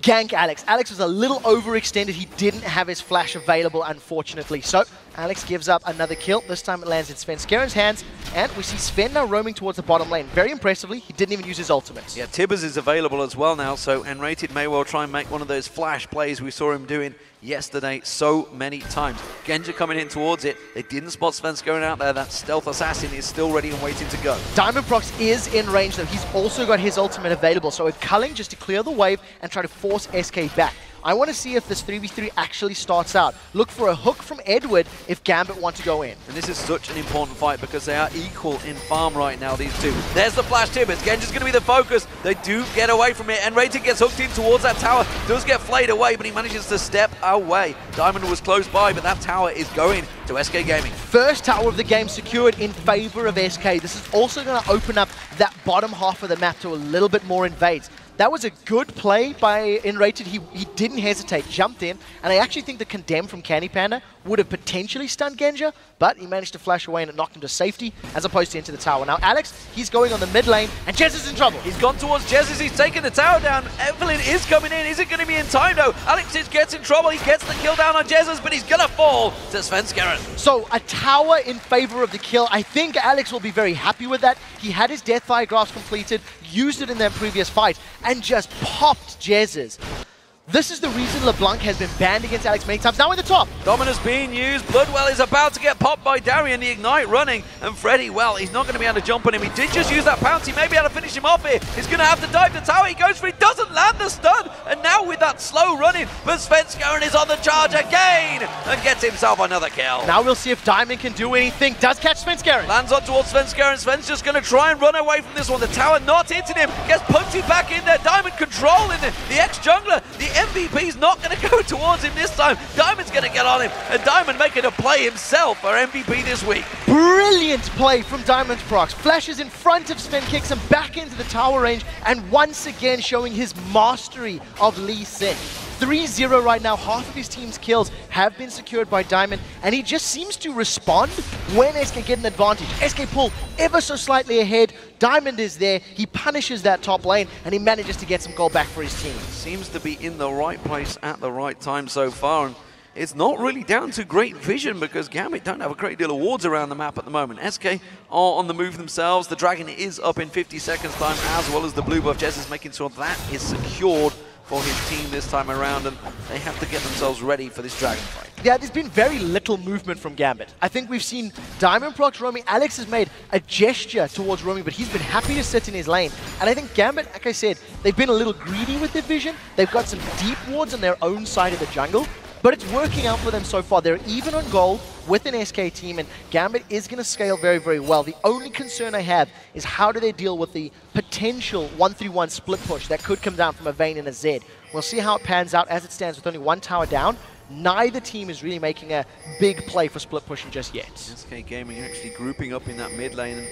gank Alex. Alex was a little overextended. He didn't have his flash available, unfortunately. So Alex gives up another kill. This time it lands in Svenskeren's hands, and we see Sven now roaming towards the bottom lane. Very impressively, he didn't even use his ultimate. Yeah, Tibbers is available as well now, so nRated may well try and make one of those flash plays we saw him doing yesterday so many times. Genja coming in towards it. They didn't spot Svenskeren out there. That stealth assassin is still ready and waiting to go. Diamondprox is in range, though. He's also got his ultimate available, so with culling just to clear the wave and try to force SK back. I want to see if this 3v3 actually starts out. Look for a hook from Edward if Gambit want to go in. And this is such an important fight because they are equal in farm right now, these two. There's the flash timbers. Genja's going to be the focus. They do get away from it. nRated gets hooked in towards that tower. Does get flayed away, but he manages to step away. Diamond was close by, but that tower is going to SK Gaming. First tower of the game secured in favor of SK. This is also going to open up that bottom half of the map to a little bit more invades. That was a good play by nRated. He didn't hesitate, jumped in, and I actually think the condemn from Panda would have potentially stunned Genja, but he managed to flash away and it knocked him to safety as opposed to into the tower. Now Alex, he's going on the mid lane, and Jesiz is in trouble. He's gone towards Jesiz, he's taken the tower down. Evelyn is coming in, is it going to be in time though? Alex gets in trouble, he gets the kill down on Jesiz, but he's going to fall to Svenskeren. So a tower in favor of the kill. I think Alex will be very happy with that. He had his Deathfire grasp completed, used it in their previous fight, and just popped Jesiz. This is the reason LeBlanc has been banned against Alex many times. Now in the top. Dominus being used. Bloodwell is about to get popped by Darien. The Ignite running. And Freddy, well, he's not going to be able to jump on him. He did just use that pounce. He may be able to finish him off here. He's going to have to dive the tower. He goes for it. Doesn't land the stun. And now with that slow running, but Svenskeren is on the charge again and gets himself another kill. Now we'll see if Diamond can do anything. Does catch Svenskeren. Lands on towards Svenskeren. Sven's just going to try and run away from this one. The tower not hitting him. Gets punted back in there. Diamond controlling it. The ex-jungler. The MVP's not going to go towards him this time. Diamond's going to get on him, and Diamond making a play himself for MVP this week. Brilliant play from Diamondprox. Flashes in front of Sven, kicks him back into the tower range, and once again showing his mastery of Lee Sin. 3-0 right now. Half of his team's kills have been secured by Diamond, and he just seems to respond when SK get an advantage. SK pull ever so slightly ahead. Diamond is there. He punishes that top lane, and he manages to get some gold back for his team. Seems to be in the right place at the right time so far, and it's not really down to great vision because Gambit don't have a great deal of wards around the map at the moment. SK are on the move themselves. The Dragon is up in 50 seconds time, as well as the blue buff. Jesiz making sure that is secured for his team this time around, and they have to get themselves ready for this Dragon fight. Yeah, there's been very little movement from Gambit. I think we've seen Diamondprox roaming. Alex has made a gesture towards roaming, but he's been happy to sit in his lane. And I think Gambit, like I said, they've been a little greedy with their vision. They've got some deep wards on their own side of the jungle, but it's working out for them so far. They're even on gold with an SK team, and Gambit is going to scale very, very well. The only concern I have is how do they deal with the potential 1-3-1 split push that could come down from a Vayne and a Zed. We'll see how it pans out. As it stands with only one tower down, neither team is really making a big play for split pushing just yet. SK Gaming actually grouping up in that mid lane, and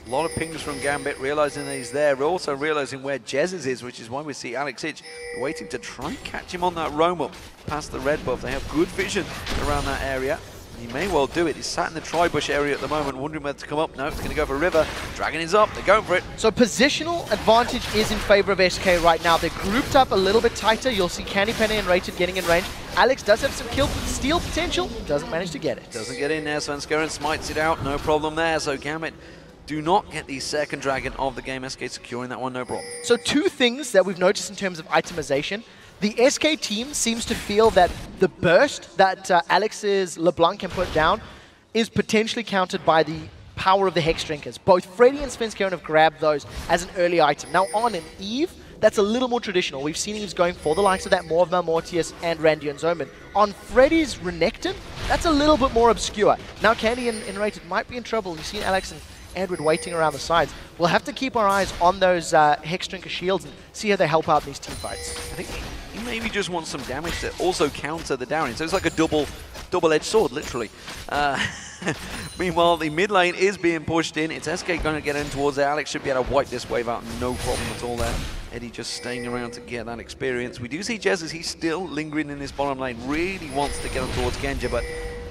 a lot of pings from Gambit, realizing that he's there. We're also realizing where Jesiz is, which is why we see Alex Itch waiting to try and catch him on that roam up past the red buff. They have good vision around that area. He may well do it. He's sat in the tri-bush area at the moment, wondering whether to come up. No, he's going to go for River. Dragon is up. They're going for it. So positional advantage is in favor of SK right now. They're grouped up a little bit tighter. You'll see Panda and nRated getting in range. Alex does have some kill steal potential. Doesn't manage to get it. Doesn't get in there. Svenskeren smites it out. No problem there. So Gambit do not get the second Dragon of the game. SK securing that one, no problem. So two things that we've noticed in terms of itemization. The SK team seems to feel that the burst that Alex's LeBlanc can put down is potentially countered by the power of the Hex Drinkers. Both Freddy and Svenskeren have grabbed those as an early item. Now on an Eve, that's a little more traditional. We've seen Eve's going for the likes of that Maw of Malmortius and Randion's Omen. On Freddy's Renekton, that's a little bit more obscure. Now Candy and nRated might be in trouble. You've seen Alex and Edward waiting around the sides. We'll have to keep our eyes on those Hex Drinker shields and see how they help out in these team fights. I think he maybe just wants some damage to also counter the Darien. So it's like a double-edged sword, literally. Meanwhile, the mid lane is being pushed in. It's SK going to get in towards there. Alex should be able to wipe this wave out, no problem at all there. Eddie just staying around to get that experience. We do see Jesiz, he's still lingering in this bottom lane. Really wants to get him towards Genja, but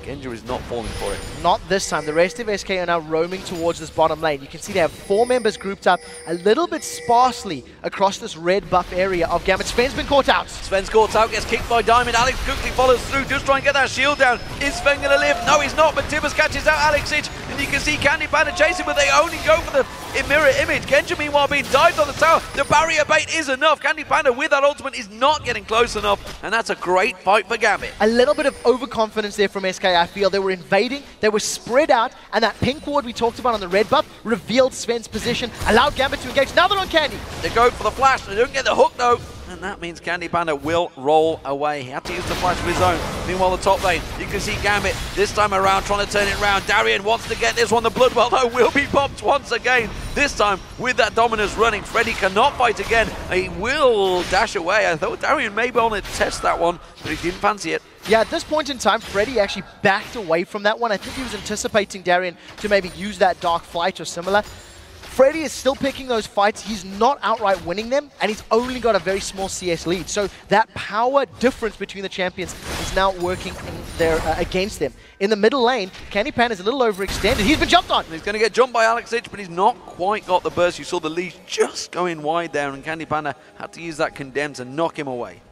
Genja is not falling for it. Not this time. The rest of SK are now roaming towards this bottom lane. You can see they have 4 members grouped up a little bit sparsely across this red buff area of Gambit. Sven's been caught out. Sven's caught out, gets kicked by Diamond. Alex quickly follows through, just try and get that shield down. Is Sven going to live? No, he's not, but Tibbers catches out Alex Itch, and you can see Candy Panda chasing, but they only go for the in mirror image. Genja, meanwhile, being dived on the tower. The barrier bait is enough. Candy Panda with that ultimate is not getting close enough, and that's a great fight for Gambit. A little bit of overconfidence there from SK, I feel. They were invading, they were spread out, and that pink ward we talked about on the red buff revealed Sven's position, allowed Gambit to engage. Now they're on Candy. They go for the flash. They don't get the hook, though. And that means Candy Panda will roll away. He had to use the flash of his own. Meanwhile, the top lane, you can see Gambit this time around trying to turn it around. Darien wants to get this one. The Bloodwell, though, will be popped once again. This time, with that Dominus running, Freddy cannot fight again. He will dash away. I thought Darien may be able to test that one, but he didn't fancy it. Yeah, at this point in time, Freddy actually backed away from that one. I think he was anticipating Darien to maybe use that Dark Flight or similar. Freddy is still picking those fights. He's not outright winning them, and he's only got a very small CS lead. So that power difference between the champions is now working in their, against them. In the middle lane, Candy Panda is a little overextended. He's been jumped on. He's going to get jumped by Alex, but he's not quite got the burst. You saw the leash just going wide there, and Candy Panda had to use that condemn to knock him away.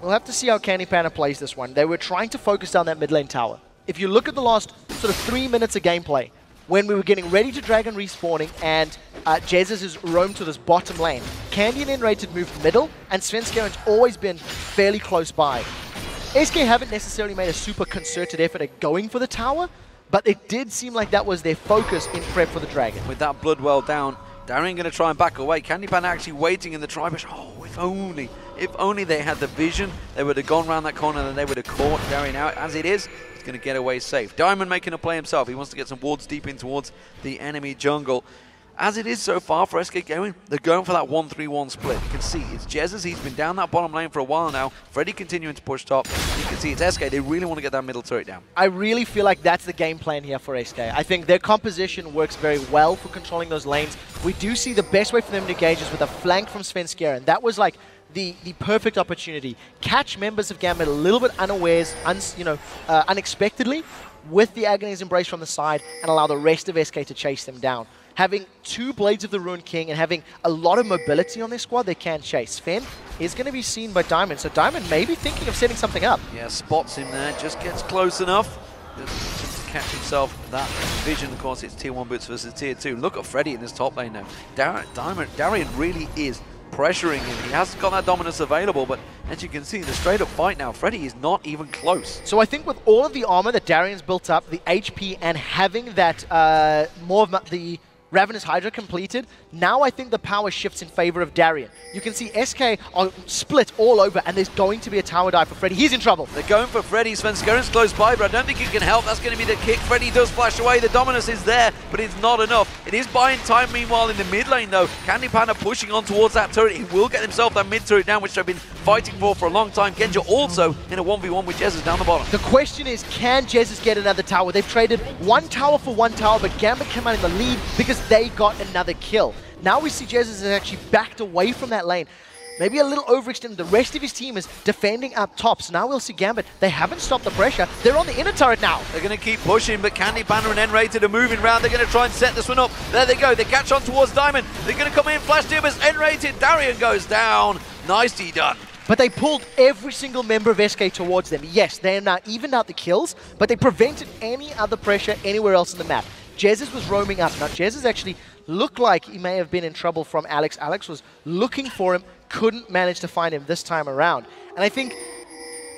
We'll have to see how Candy Panda plays this one. They were trying to focus down that mid lane tower. If you look at the last sort of 3 minutes of gameplay, when we were getting ready to Dragon respawning and Jesiz has roamed to this bottom lane, Candy and nRated moved middle, and Svenskeren's always been fairly close by. SK haven't necessarily made a super concerted effort at going for the tower, but it did seem like that was their focus in prep for the Dragon. With that Bloodwell down, Darien going to try and back away. Candy Panda actually waiting in the tri-bush. Oh, if only they had the vision, they would have gone around that corner and they would have caught Darien out. As it is, he's going to get away safe. Diamond making a play himself. He wants to get some wards deep in towards the enemy jungle. As it is so far for SK going, they're going for that 1-3-1 split. You can see it's Jesiz. He's been down that bottom lane for a while now. Freddy continuing to push top. You can see it's SK. They really want to get that middle turret down. I really feel like that's the game plan here for SK. I think their composition works very well for controlling those lanes. We do see the best way for them to engage is with a flank from Svenskeren. That was like the perfect opportunity. Catch members of Gambit a little bit unawares, unexpectedly, with the Agony's Embrace from the side, and allow the rest of SK to chase them down. Having 2 Blades of the Ruined King and having a lot of mobility on their squad, they can chase. Sven is going to be seen by Diamond, so Diamond may be thinking of setting something up. Yeah, spots him there, just gets close enough. Just to catch himself that vision. Of course, it's tier 1 boots versus tier 2. Look at Freddy in this top lane now. Darien really is pressuring him. He has got that dominance available, but as you can see, the straight up fight now, Freddy is not even close. So I think with all of the armor that Darien's built up, the HP, and having that more of the Ravenous Hydra completed, now I think the power shifts in favor of Darien. You can see SK are split all over, and there's going to be a tower dive for Freddy. He's in trouble. They're going for Freddy. Svenskeren's close by, but I don't think he can help. That's going to be the kick. Freddy does flash away. The dominance is there, but it's not enough. It is buying time, meanwhile, in the mid lane, though. Candy Panda pushing on towards that turret. He will get himself that mid turret down, which they've been fighting for a long time. Genja also in a 1v1 with Jesiz down the bottom. The question is, can Jesiz get another tower? They've traded 1 tower for 1 tower, but Gambit came out in the lead because they got another kill. Now we see Jesiz has actually backed away from that lane. Maybe a little overextended. The rest of his team is defending up top. So now we'll see Gambit. They haven't stopped the pressure. They're on the inner turret now. They're going to keep pushing, but Candy Panda and nRated are moving around. They're going to try and set this one up. There they go. They catch on towards Diamond. They're going to come in, flash timbers. nRated. Darien goes down. Nicely done. But they pulled every single member of SK towards them. Yes, they are now evened out the kills, but they prevented any other pressure anywhere else in the map. Jesiz was roaming up. Now, Jesiz actually looked like he may have been in trouble from Alex. Alex was looking for him, couldn't manage to find him this time around. And I think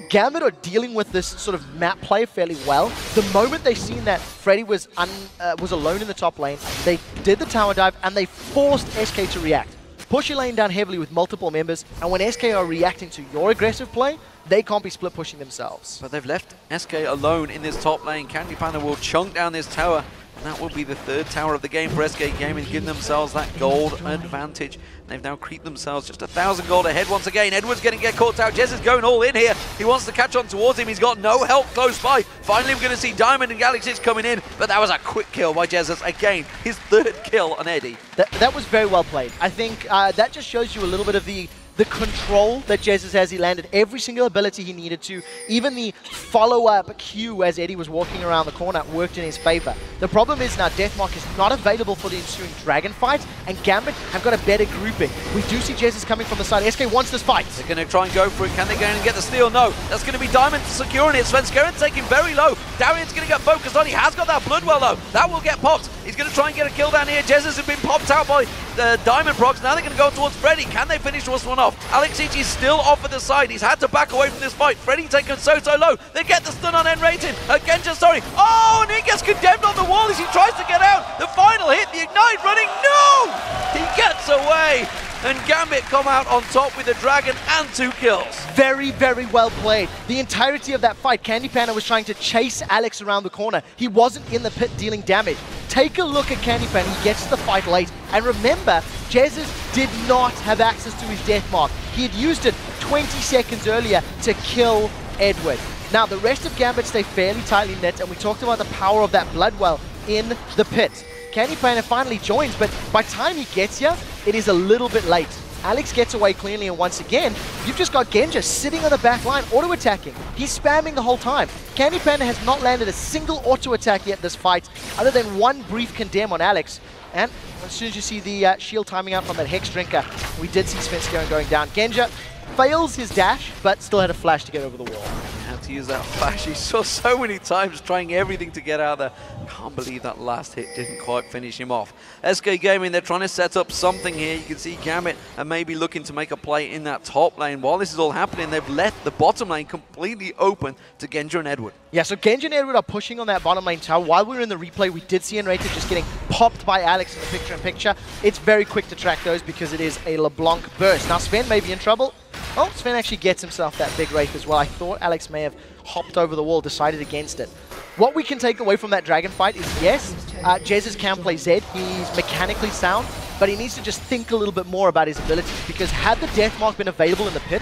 Gambit are dealing with this sort of map play fairly well. The moment they seen that Freddy was alone in the top lane, they did the tower dive and they forced SK to react. Push your lane down heavily with multiple members, and when SK are reacting to your aggressive play, they can't be split pushing themselves. But they've left SK alone in this top lane. Candy Panda will chunk down this tower, and that will be the 3rd tower of the game for SK Gaming, giving themselves that gold advantage. They've now creeped themselves just 1,000 gold ahead once again. Edward's going to get caught out. Jez is going all in here. He wants to catch on towards him. He's got no help close by. Finally, we're going to see Diamond and Galaxy coming in, but that was a quick kill by Jesiz. Again, his 3rd kill on Eddie. That was very well played. I think that just shows you a little bit of the the control that Jesiz has. He landed every single ability he needed to. Even the follow-up Q as Eddie was walking around the corner worked in his favor. The problem is now Deathmark is not available for the ensuing Dragon fight, and Gambit have got a better grouping. We do see Jesiz coming from the side. SK wants this fight. They're going to try and go for it. Can they go in and get the steal? No. That's going to be Diamond securing it. Svenskeren taking very low. Darien's going to get focused on. He has got that Bloodwell though. That will get popped. He's going to try and get a kill down here. Jesiz has been popped out by the Diamondprox. Now they're going to go towards Freddy. Can they finish this one off? LeBlanc is still off at the side. He's had to back away from this fight. Freddy taken so low. They get the stun on nRated. Genja, sorry. Oh, and he gets condemned on the wall as he tries to get out. The final hit, the Ignite running. No! He gets away. And Gambit come out on top with the Dragon and 2 kills. Very, very well played. The entirety of that fight, Candy Panda was trying to chase Alex around the corner. He wasn't in the pit dealing damage. Take a look at Candy Panda. He gets to the fight late. And remember, Jesiz did not have access to his death mark. He had used it 20 seconds earlier to kill Edward. Now, the rest of Gambit stay fairly tightly knit, and we talked about the power of that Bloodwell in the pit. Candy Panda finally joins, but by the time he gets here, it is a little bit late. Alex gets away cleanly, and once again, you've just got Genja sitting on the back line, auto-attacking. He's spamming the whole time. Candy Panda has not landed a single auto-attack yet this fight, other than one brief condemn on Alex. And as soon as you see the shield timing out from that Hex Drinker, we did see Svenskeren going down. Genja fails his dash, but still had a flash to get over the wall. Had to use that flash. He saw so many times trying everything to get out there. Can't believe that last hit didn't quite finish him off. SK Gaming, they're trying to set up something here. You can see Gambit and maybe looking to make a play in that top lane. While this is all happening, they've left the bottom lane completely open to Genja and Edward. Yeah, so Genja and Edward are pushing on that bottom lane tower. While we were in the replay, we did see nRated just getting popped by Alex in the picture-in-picture. It's very quick to track those because it is a LeBlanc burst. Now Sven may be in trouble. Oh, Sven actually gets himself that big Wraith as well. I thought Alex may have hopped over the wall, decided against it. What we can take away from that Dragon fight is, yes, Jesiz can play Zed. He's mechanically sound, but he needs to just think a little bit more about his abilities, because had the Deathmark been available in the pit,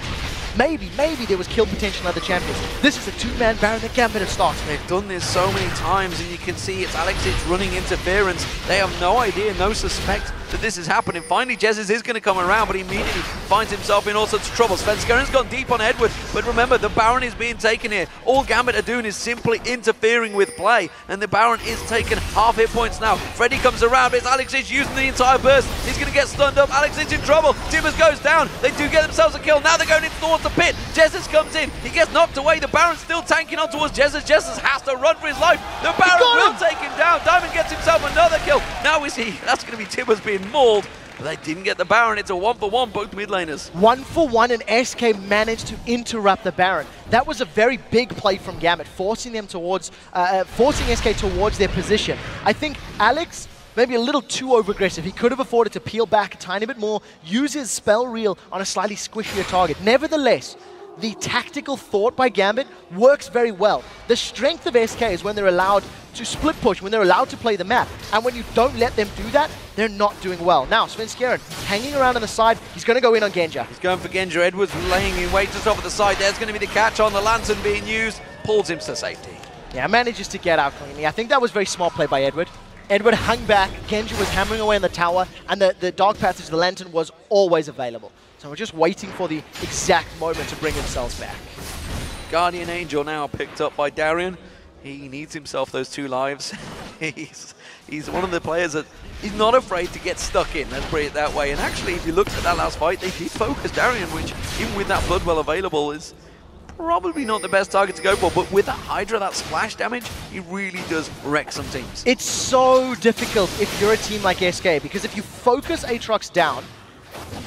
maybe there was kill potential in other champions. This is a 2-man Baron that Gambit have started. They've done this so many times, and you can see it's Alex's running interference. They have no idea, no suspect that this is happening. Finally, Jesiz is going to come around, but he immediately finds himself in all sorts of trouble. Svenskeren's gone deep on Edward, but remember, the Baron is being taken here. All Gambit are doing is simply interfering with play, and the Baron is taking half hit points now. Freddy comes around, but it's Alex is using the entire burst. He's going to get stunned up. Alex is in trouble. Timbers goes down. They do get themselves a kill. Now they're going in towards the pit. Jesiz comes in. He gets knocked away. The Baron's still tanking on towards Jesiz. Jesiz has to run for his life. The Baron will take him down. Diamond gets himself another kill. Now we see that's going to be Timbers being mauled. But they didn't get the Baron. It's a 1-for-1, both mid laners. 1-for-1, and SK managed to interrupt the Baron. That was a very big play from Gambit, forcing them towards, forcing SK towards their position. I think Alex, maybe a little too over-aggressive. He could have afforded to peel back a tiny bit more, use his spell reel on a slightly squishier target. Nevertheless, the tactical thought by Gambit works very well. The strength of SK is when they're allowed to split push, when they're allowed to play the map. And when you don't let them do that, they're not doing well. Now, Svenskeren hanging around on the side. He's going to go in on Genja. He's going for Genja. Edwards laying in wait just off at the side. There's going to be the catch on the lantern being used. Pulls him to safety. Yeah, manages to get out cleanly. I think that was very smart play by Edward. Edward hung back. Genja was hammering away on the tower, and the dark passage of the lantern was always available. So we're just waiting for the exact moment to bring themselves back. Guardian Angel now picked up by Darien. He needs himself those 2 lives. He's one of the players that he's not afraid to get stuck in, let's put it that way. And actually, if you looked at that last fight, they did focus Darien, which even with that Bloodwell available is probably not the best target to go for. But with that Hydra, that splash damage, he really does wreck some teams. It's so difficult if you're a team like SK, because if you focus Aatrox down,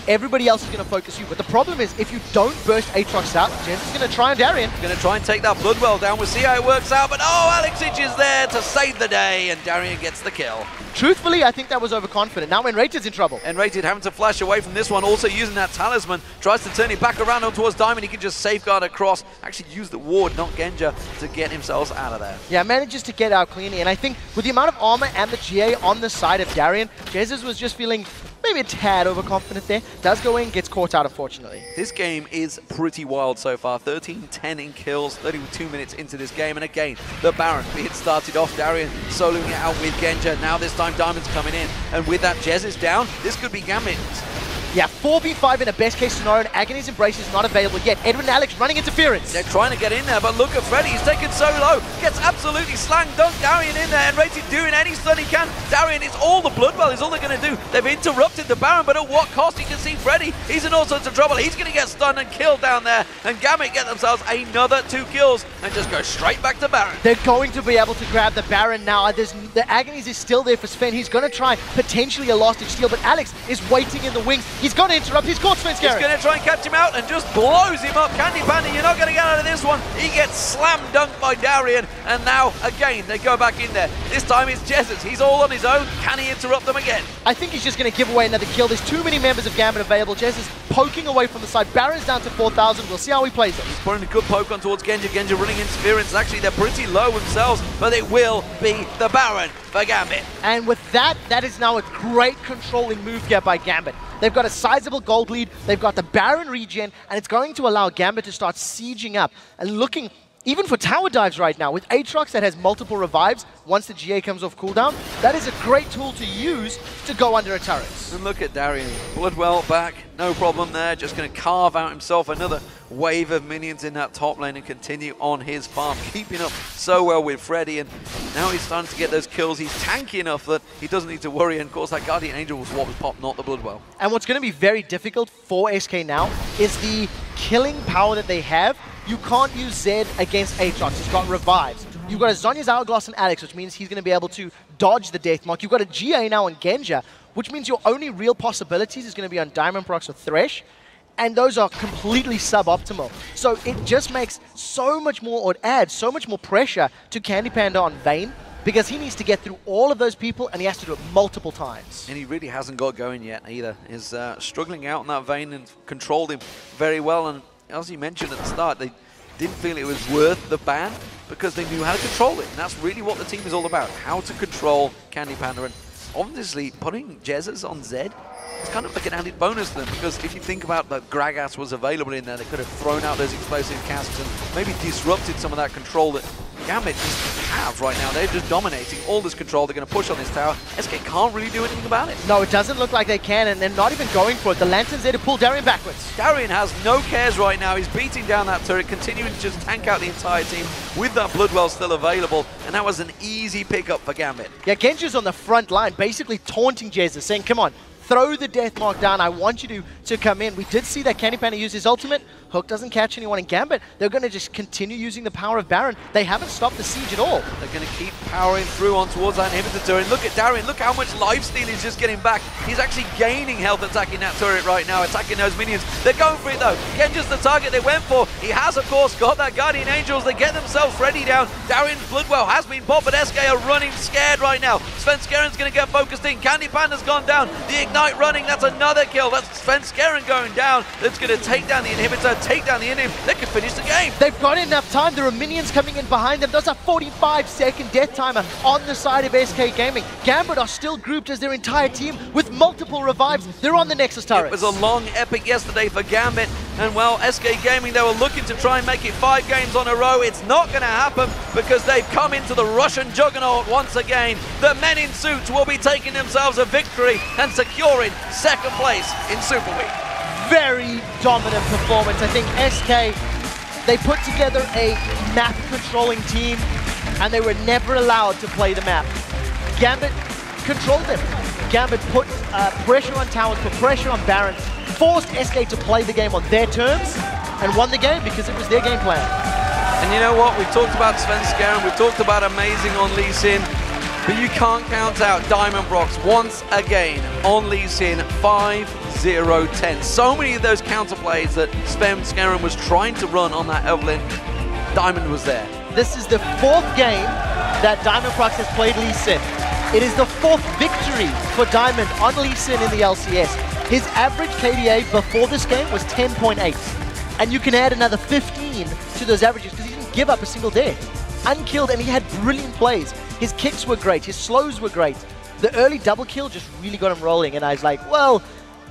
everybody else is going to focus you. But the problem is, if you don't burst Aatrox out, Jens is going to try on Darien. Going to try and take that Bloodwell down. We'll see how it works out. But oh, Alexich is there to save the day, and Darien gets the kill. Truthfully, I think that was overconfident. Now nRated's in trouble. nRated having to flash away from this one, also using that talisman. Tries to turn it back around on towards Diamond. He can just safeguard across. Actually use the ward, not Genja, to get himself out of there. Yeah, manages to get out cleanly. And I think with the amount of armor and the GA on the side of Darien, Jesiz was just feeling maybe a tad overconfident there. Does go in, gets caught out, unfortunately. This game is pretty wild so far. 13-10 in kills, 32 minutes into this game. And again, the Baron being started off. Darien soloing it out with Genja. Now this time Diamond's coming in. And with that Jesiz down, this could be Gambit Yeah, 4v5 in a best case scenario, and Agony's Embrace is not available yet. Edwin and Alex running interference. They're trying to get in there, but look at Freddy. He's taken so low. Gets absolutely slang dunked. Darien in there, nRated doing any stun he can. Darien, it's all the Bloodwell is all they're going to do. They've interrupted the Baron, but at what cost? You can see Freddy. He's in all sorts of trouble. He's going to get stunned and killed down there. And Gambit get themselves another 2 kills and just go straight back to Baron. They're going to be able to grab the Baron now. The Agonies is still there for Sven. He's going to try potentially a last-ditch steal, but Alex is waiting in the wings. He's going to interrupt. He's caught Svenskeren. He's going to try and catch him out and just blows him up. Candy Panda, you're not going to get out of this one. He gets slam dunked by Darien, and now again they go back in there. This time it's Jesiz. He's all on his own. Can he interrupt them again? I think he's just going to give away another kill. There's too many members of Gambit available. Jesiz poking away from the side. Baron's down to 4,000. We'll see how he plays it. He's putting a good poke on towards Genja. Genja running interference. Actually, they're pretty low themselves, but it will be the Baron for Gambit. And with that, that is now a great controlling move here by Gambit. They've got a sizable gold lead, they've got the Baron regen, and it's going to allow Gambit to start sieging up and looking even for tower dives right now. With Aatrox that has multiple revives once the GA comes off cooldown, that is a great tool to use to go under a turret. And look at Darien. Bloodwell back, no problem there. Just going to carve out himself another wave of minions in that top lane and continue on his farm, keeping up so well with Freddy. And now he's starting to get those kills. He's tanky enough that he doesn't need to worry. And of course, that Guardian Angel was what was popped, not the Bloodwell. And what's going to be very difficult for SK now is the killing power that they have. You can't use Zed against Aatrox. He's got revives. You've got a Zhonya's Hourglass and Alex, which means he's going to be able to dodge the death mark. You've got a GA now on Genja, which means your only real possibilities is going to be on Diamondprox or THRESH, and those are completely suboptimal. So it just makes so much more, or it adds so much more pressure to Candy Panda on Vayne, because he needs to get through all of those people, and he has to do it multiple times. And he really hasn't got going yet either. He's struggling out in that Vayne and controlled him very well. And as you mentioned at the start, they didn't feel it was worth the ban because they knew how to control it. And that's really what the team is all about, how to control Candy Panda. And obviously, putting Jesiz on Zed, it's kind of like an added bonus to them, because if you think about that Gragas was available in there, they could have thrown out those explosive casts and maybe disrupted some of that control that Gambit just have right now. They're just dominating all this control. They're going to push on this tower. SK can't really do anything about it. No, it doesn't look like they can, and they're not even going for it. The Lantern's there to pull Darien backwards. Darien has no cares right now. He's beating down that turret, continuing to just tank out the entire team with that Bloodwell still available, and that was an easy pickup for Gambit. Yeah, Genja's on the front line, basically taunting Jesiz, saying, come on, throw the death mark down. I want you to come in. We did see that Candy Panda use his ultimate. Hook doesn't catch anyone in Gambit. They're going to just continue using the power of Baron. They haven't stopped the siege at all. They're going to keep powering through on towards that inhibitor turret. Look at Darien. Look how much lifesteal he's just getting back. He's actually gaining health attacking that turret right now, attacking those minions. They're going for it though. Genja's the target they went for. He has, of course, got that Guardian Angels. They get themselves ready down. Darien's Bloodwell has been popped, but SK are running scared right now. Svenskeren's going to get focused in. Candy Panda's gone down. The Ignite running. That's another kill. That's Svenskeren going down. That's going to take down the inhibitor, take down the inhib. They can finish the game. They've got enough time. There are minions coming in behind them. There's a 45-second death timer on the side of SK Gaming. Gambit are still grouped as their entire team with multiple revives. They're on the Nexus turret. It was a long epic yesterday for Gambit, and well, SK Gaming, they were looking to try and make it 5 games on a row. It's not going to happen because they've come into the Russian juggernaut once again. The men in suits will be taking themselves a victory and securing second place in Super Week. Very dominant performance. I think SK, they put together a map controlling team and they were never allowed to play the map. Gambit controlled them. Gambit put pressure on towers, put pressure on Baron, forced SK to play the game on their terms and won the game because it was their game plan. And you know what? We've talked about Svenskeren, we've talked about amazing on LuCIAN, but you can't count out Diamondprox once again on LuCIAN 5-0-10. So many of those counterplays that Svenskeren was trying to run on that Evelyn, Diamond was there. This is the 4th game that Diamondprox has played LuCIAN. It is the 4th victory for Diamond on LuCIAN in the LCS. His average KDA before this game was 10.8. And you can add another 15 to those averages because he didn't give up a single death. Unkilled, and he had brilliant plays. His kicks were great, his slows were great. The early double kill just really got him rolling, and I was like, well,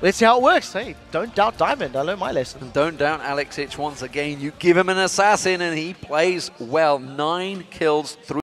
let's see how it works. Hey, don't doubt Diamond. I learned my lesson. And don't doubt Alex Hitch once again. You give him an assassin and he plays well. 9 kills, 3